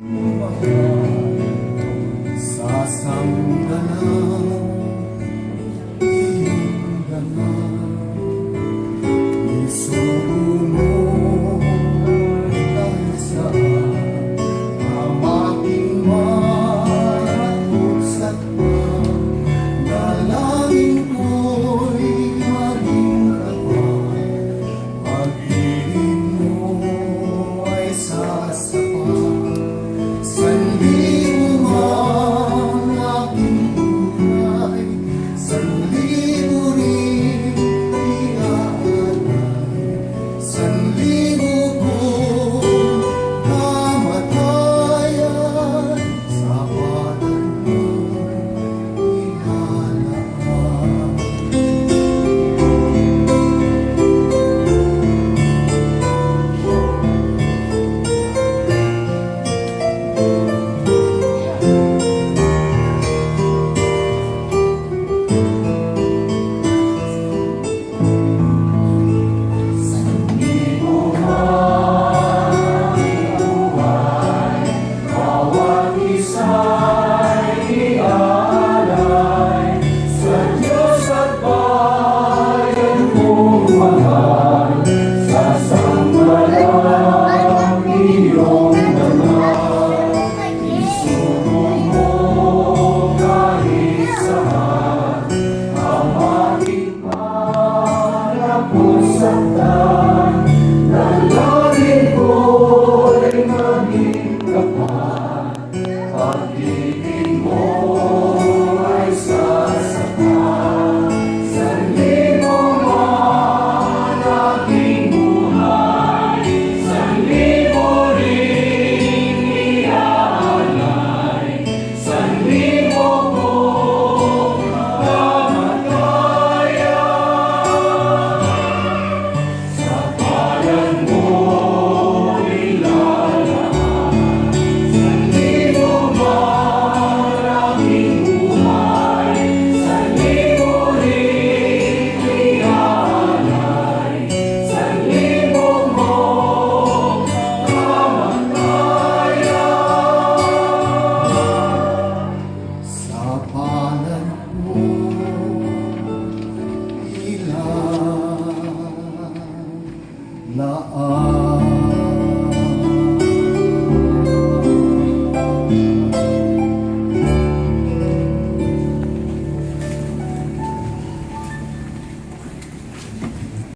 Sa sanggalang iyong ganang isugo mo kahit saan ang aking maraputsat pa. Dalangin ko'y maging kapal, pag-ibig mo ay sasapat. Sanlibo man aking buhay, sanlibo rin iaalay, sanlibo kong kamatayan, sa panan mo ilalaan. Dalangin ko'y maging kapal, pag-ibig mo ay sasapat. Sanlibo man aking buhay, sanlibo rin iaalay, sanlibo kong kamatayan, sa panan mo ilalaan. Sanlibo man aking buhay, sanlibo rin iaalay, sanlibo mong kamatayan, sa panan mo ilalaan.